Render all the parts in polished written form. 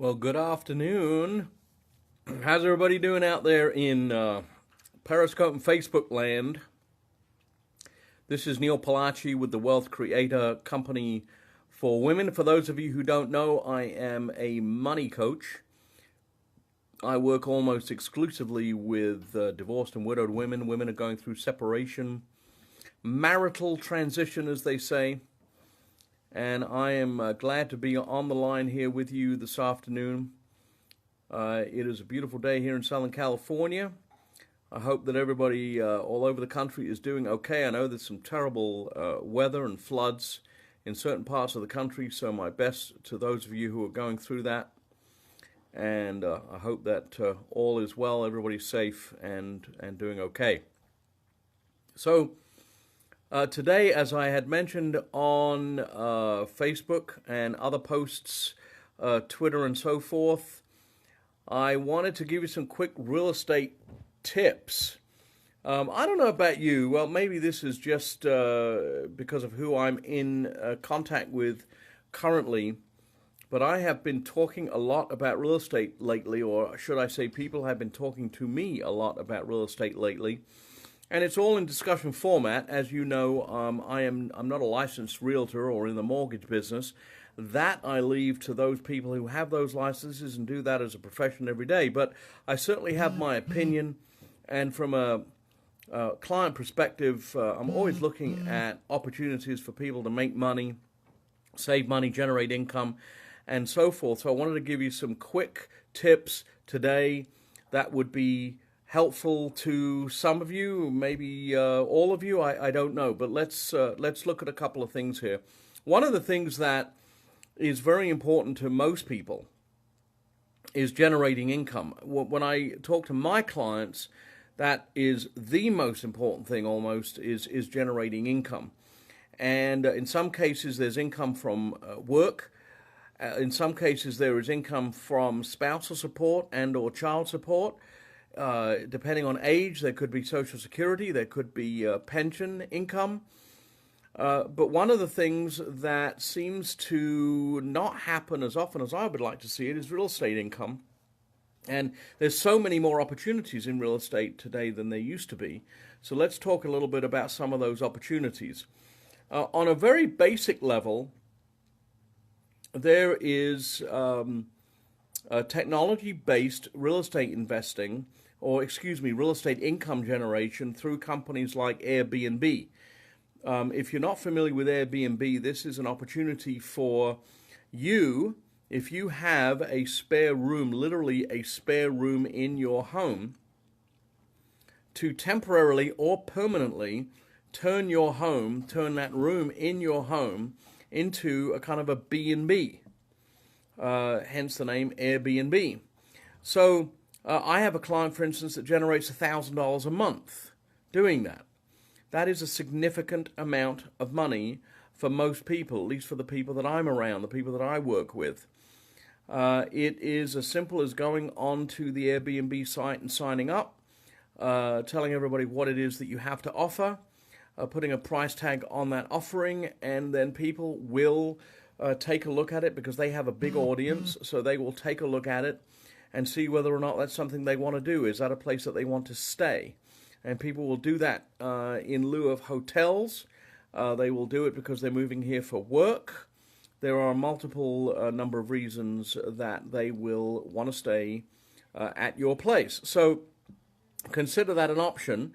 Well, good afternoon. How's everybody doing out there in Periscope and Facebook land? This is Neil Palache with the Wealth Creator Company for Women. For those of you who don't know, I am a money coach. I work almost exclusively with divorced and widowed women. Women are going through separation, marital transition, as they say. And I am glad to be on the line here with you this afternoon. It is a beautiful day here in Southern California. I hope that everybody all over the country is doing okay. I know there's some terrible weather and floods in certain parts of the country, so my best to those of you who are going through that. And I hope that all is well, everybody's safe and doing okay. So, today, as I had mentioned on Facebook and other posts, Twitter and so forth, I wanted to give you some quick real estate tips. I don't know about you. Well, maybe this is just because of who I'm in contact with currently, but I have been talking a lot about real estate lately, or should I say people have been talking to me a lot about real estate lately. And it's all in discussion format. As you know, I'm not a licensed realtor or in the mortgage business. That I leave to those people who have those licenses and do that as a profession every day. But I certainly have my opinion, and from a client perspective, I'm always looking at opportunities for people to make money, save money, generate income, and so forth. So I wanted to give you some quick tips today that would be helpful to some of you, maybe all of you. I don't know, but let's look at a couple of things here. One of the things that is very important to most people is generating income. When I talk to my clients, that is the most important thing almost is generating income. And in some cases, there's income from work. In some cases, there is income from spousal support and or child support. Depending on age, there could be Social Security, there could be pension income. But one of the things that seems to not happen as often as I would like to see it is real estate income. And there's so many more opportunities in real estate today than there used to be. So let's talk a little bit about some of those opportunities. On a very basic level, there is technology-based real estate investing, real estate income generation through companies like Airbnb. If you're not familiar with Airbnb, this is an opportunity for you, if you have a spare room, literally a spare room in your home, to temporarily or permanently turn that room in your home into a kind of a B&B. Hence the name Airbnb. So I have a client, for instance, that generates $1,000 a month doing that. That is a significant amount of money for most people, at least for the people that I'm around, the people that I work with. It is as simple as going onto the Airbnb site and signing up, telling everybody what it is that you have to offer, putting a price tag on that offering, and then people will take a look at it because they have a big audience, so they will take a look at it and see whether or not that's something they want to do. Is that a place that they want to stay? And people will do that in lieu of hotels. They will do it because they're moving here for work. There are multiple number of reasons that they will want to stay at your place. So consider that an option.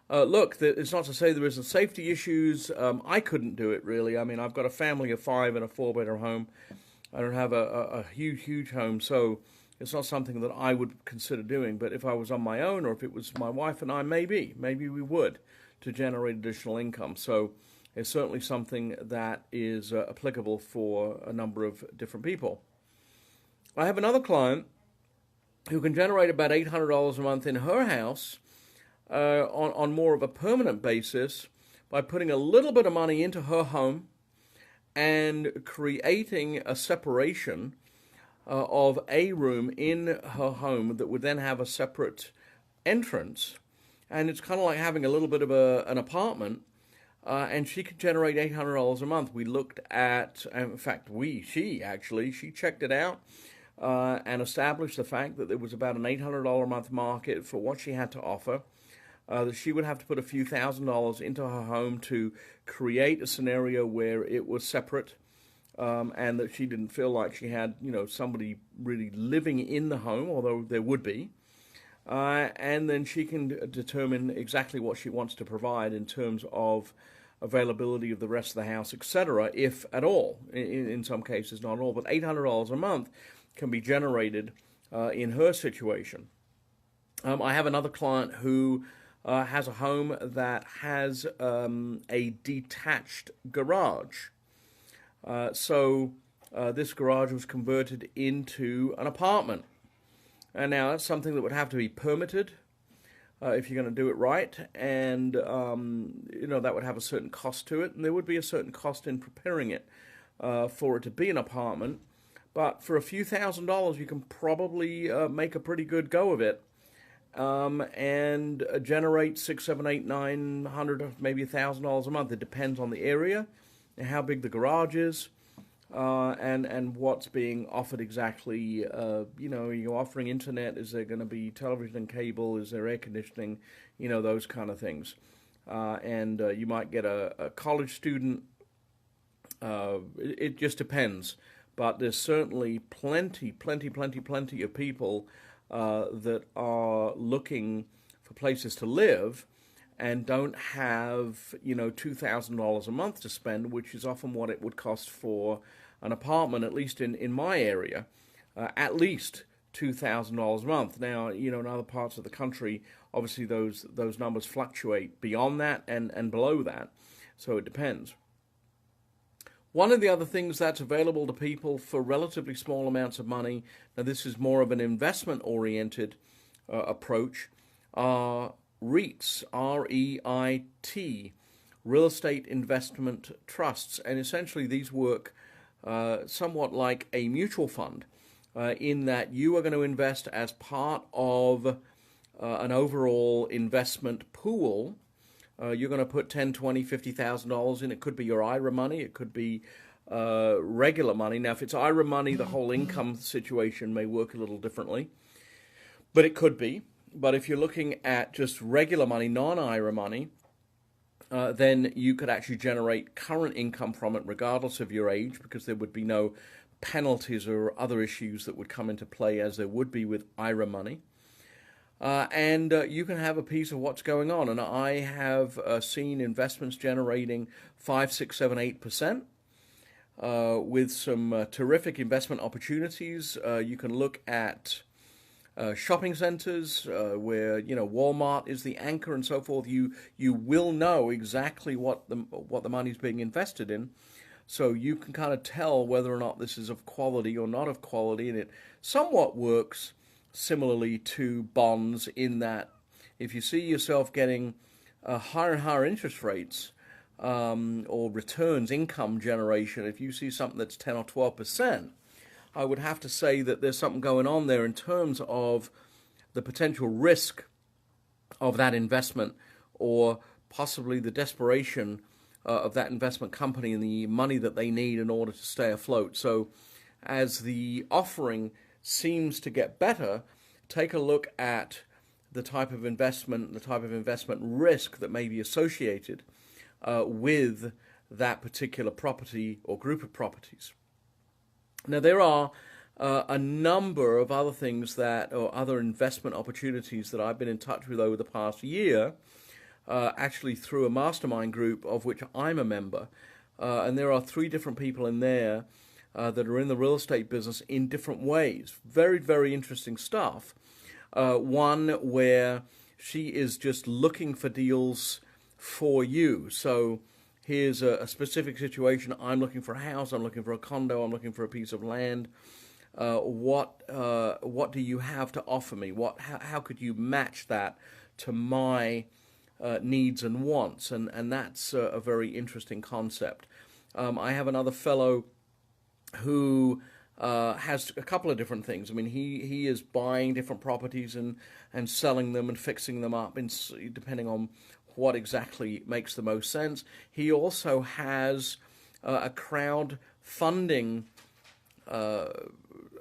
Look, it's not to say there isn't safety issues. I couldn't do it, really. I mean, I've got a family of 5 in a 4-bedroom home. I don't have a huge home, so it's not something that I would consider doing. But if I was on my own, or if it was my wife and I, maybe we would, to generate additional income. So it's certainly something that is applicable for a number of different people. I have another client who can generate about $800 a month in her house on more of a permanent basis by putting a little bit of money into her home and creating a separation of a room in her home that would then have a separate entrance. And it's kind of like having a little bit of an apartment, and she could generate $800 a month. We looked at, in fact, she checked it out. and established the fact that there was about an $800 a month market for what she had to offer, that she would have to put a few $1,000s into her home to create a scenario where it was separate, and that she didn't feel like she had, somebody really living in the home, although there would be. And then she can determine exactly what she wants to provide in terms of availability of the rest of the house, etc., if at all. In some cases, not at all. But $800 a month can be generated in her situation. I have another client who has a home that has a detached garage. So this garage was converted into an apartment. And now that's something that would have to be permitted if you're going to do it right. And, that would have a certain cost to it. And there would be a certain cost in preparing it for it to be an apartment. But for a few $1,000s, you can probably make a pretty good go of it. And generate $600, $700, $800, $900, maybe $1,000 a month. It depends on the area and how big the garage is, and what's being offered exactly. Are you offering internet? Is there going to be television and cable? Is there air conditioning? Those kind of things. And you might get a college student. It just depends. But there's certainly plenty of people that are looking for places to live and don't have, $2,000 a month to spend, which is often what it would cost for an apartment, at least in my area, at least $2,000 a month. Now, in other parts of the country, obviously those numbers fluctuate beyond that and below that, so it depends. One of the other things that's available to people for relatively small amounts of money, now this is more of an investment-oriented approach, are REITs, R-E-I-T, Real Estate Investment Trusts. And essentially these work somewhat like a mutual fund in that you are going to invest as part of an overall investment pool. You're going to put $10,000, $20,000, $50,000 in. It could be your IRA money. It could be regular money. Now, if it's IRA money, the whole income situation may work a little differently, but it could be. But if you're looking at just regular money, non-IRA money, then you could actually generate current income from it regardless of your age, because there would be no penalties or other issues that would come into play as there would be with IRA money. And you can have a piece of what's going on. And I have seen investments generating 5, 6, 7, 8%. With some terrific investment opportunities. You can look at shopping centers where Walmart is the anchor and so forth. You will know exactly what the money's being invested in, so you can kind of tell whether or not this is of quality or not of quality. And it somewhat works similarly to bonds in that if you see yourself getting higher and higher interest rates or returns, income generation, if you see something that's 10 or 12%. I would have to say that there's something going on there in terms of the potential risk of that investment, or possibly the desperation of that investment company and the money that they need in order to stay afloat. So as the offering seems to get better, take a look at the type of investment risk that may be associated with that particular property or group of properties. Now, there are a number of other things or other investment opportunities that I've been in touch with over the past year, actually through a mastermind group of which I'm a member. And there are 3 different people in there that are in the real estate business in different ways. Very, very interesting stuff. One where she is just looking for deals for you. So here's a specific situation. I'm looking for a house. I'm looking for a condo. I'm looking for a piece of land. What do you have to offer me? How could you match that to my needs and wants? And that's a very interesting concept. I have another fellow who has a couple of different things. I mean, he is buying different properties and selling them and fixing them up, depending on what exactly makes the most sense. He also has a crowdfunding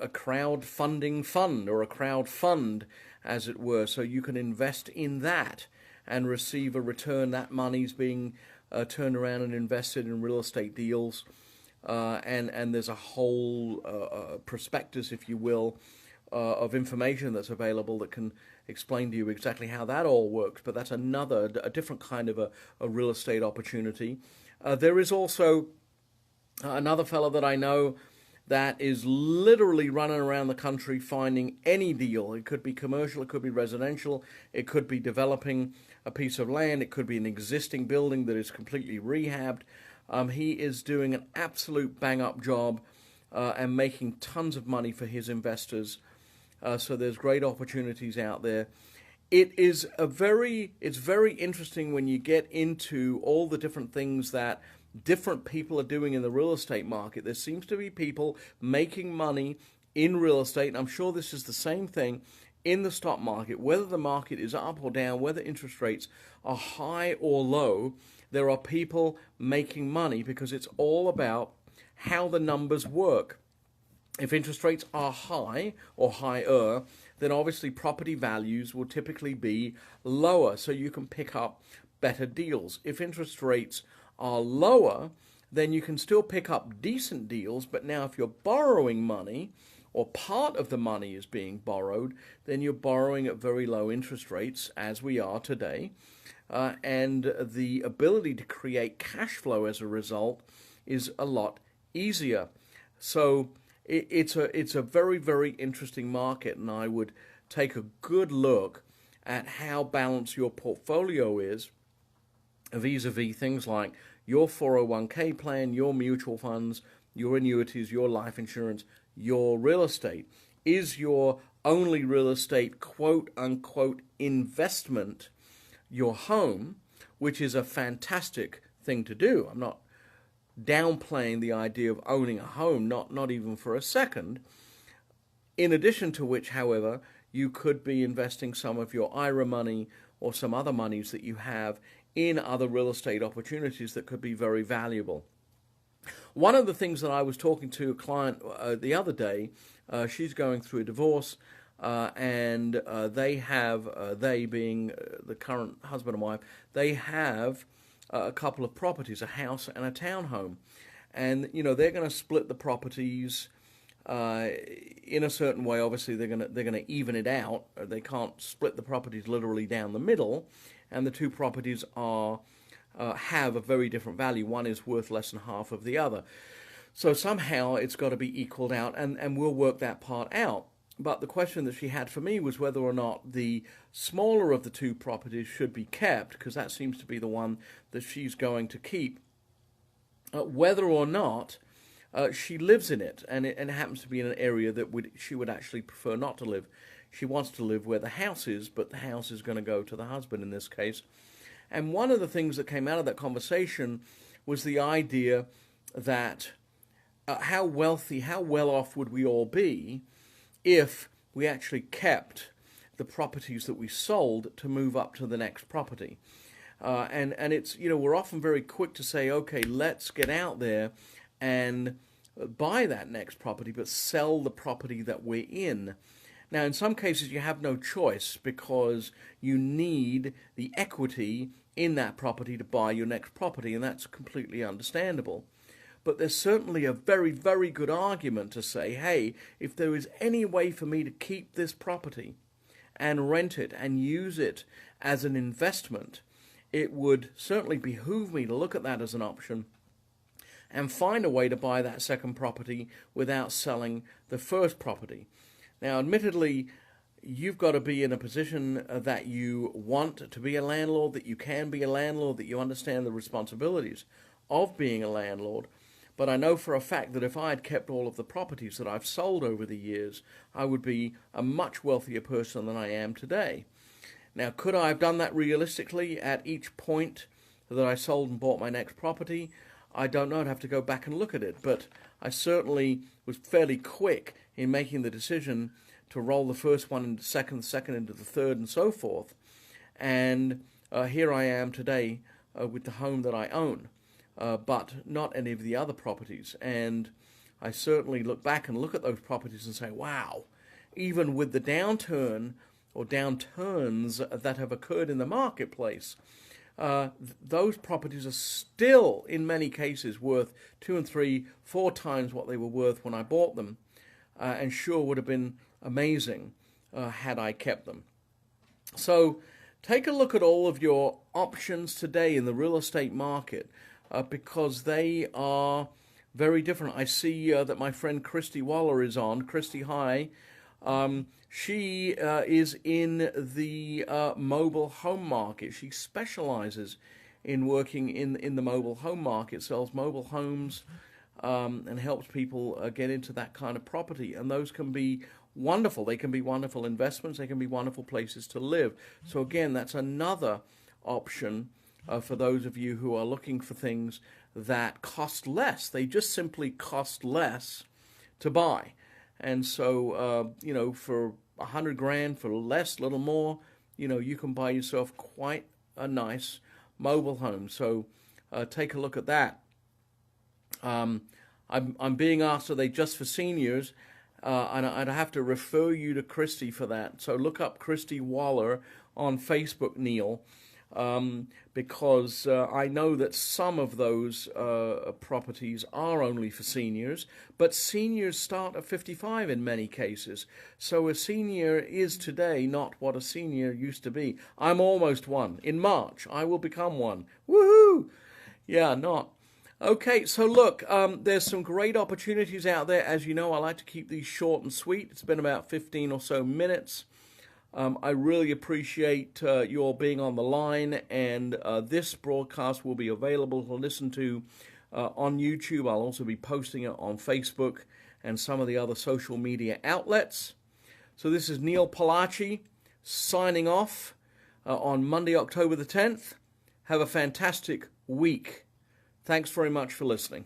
a crowdfunding fund, or a crowd fund, as it were. So you can invest in that and receive a return. That money's being turned around and invested in real estate deals. And there's a whole prospectus, if you will, of information that's available that can explain to you exactly how that all works. But that's a different kind of a real estate opportunity. There is also another fellow that I know that is literally running around the country finding any deal. It could be commercial, it could be residential, it could be developing a piece of land, it could be an existing building that is completely rehabbed. He is doing an absolute bang-up job and making tons of money for his investors. So there's great opportunities out there. It's very interesting when you get into all the different things that different people are doing in the real estate market. There seems to be people making money in real estate, and I'm sure this is the same thing in the stock market. Whether the market is up or down, whether interest rates are high or low, there are people making money because it's all about how the numbers work. If interest rates are high or higher, then obviously property values will typically be lower, so you can pick up better deals. If interest rates are lower, then you can still pick up decent deals, but now if you're borrowing money, or part of the money is being borrowed, then you're borrowing at very low interest rates, as we are today, and the ability to create cash flow as a result is a lot easier. So it's a very, very interesting market, and I would take a good look at how balanced your portfolio is vis-a-vis things like your 401k plan, your mutual funds, your annuities, your life insurance, your real estate. Is your only real estate quote-unquote investment your home, which is a fantastic thing to do? I'm not downplaying the idea of owning a home, not even for a second. In addition to which, however, you could be investing some of your IRA money or some other monies that you have in other real estate opportunities that could be very valuable. One of the things that I was talking to a client the other day, she's going through a divorce, and they being the current husband and wife, they have a couple of properties, a house and a townhome. And, they're going to split the properties in a certain way. Obviously, they're going to even it out. They can't split the properties literally down the middle. And the two properties have a very different value. One is worth less than half of the other. So somehow it's got to be equaled out, and we'll work that part out. But the question that she had for me was whether or not the smaller of the two properties should be kept, because that seems to be the one that she's going to keep, whether or not she lives in it, and it happens to be in an area that she would actually prefer not to live. She wants to live where the house is, but the house is going to go to the husband in this case. And one of the things that came out of that conversation was the idea that how wealthy, how well off would we all be if we actually kept the properties that we sold to move up to the next property. And it's, we're often very quick to say, okay, let's get out there and buy that next property, but sell the property that we're in. Now, in some cases, you have no choice because you need the equity in that property to buy your next property, and that's completely understandable. But there's certainly a very, very good argument to say, hey, if there is any way for me to keep this property and rent it and use it as an investment, it would certainly behoove me to look at that as an option and find a way to buy that second property without selling the first property. Now, admittedly, you've got to be in a position that you want to be a landlord, that you can be a landlord, that you understand the responsibilities of being a landlord. But I know for a fact that if I had kept all of the properties that I've sold over the years, I would be a much wealthier person than I am today. Now, could I have done that realistically at each point that I sold and bought my next property? I don't know. I'd have to go back and look at it. But I certainly was fairly quick in making the decision to roll the first one into the second into the third, and so forth. And here I am today with the home that I own, but not any of the other properties. And I certainly look back and look at those properties and say, wow, even with the downturn or downturns that have occurred in the marketplace, those properties are still, in many cases, worth 2 and 3, 4 times what they were worth when I bought them, and sure would have been amazing had I kept them. So take a look at all of your options today in the real estate market because they are very different. I see that my friend Christy Waller is on. Christy, hi. She is in the mobile home market. She specializes in working in the mobile home market, sells mobile homes, and helps people get into that kind of property. And those can be wonderful. They can be wonderful investments. They can be wonderful places to live. So again, that's another option for those of you who are looking for things that cost less. They just simply cost less to buy. And so, for $100,000, for less, little more, you can buy yourself quite a nice mobile home. So take a look at that. I'm being asked, are they just for seniors? And I'd have to refer you to Christy for that. So look up Christy Waller on Facebook, Neil, because I know that some of those properties are only for seniors, but seniors start at 55 in many cases. So a senior is today not what a senior used to be. I'm almost one. In March, I will become one. Woohoo! Yeah, not. Okay, so look, there's some great opportunities out there. As you know, I like to keep these short and sweet. It's been about 15 or so minutes. I really appreciate you all being on the line, and this broadcast will be available to listen to on YouTube. I'll also be posting it on Facebook and some of the other social media outlets. So this is Neil Palache signing off on Monday, October the 10th. Have a fantastic week. Thanks very much for listening.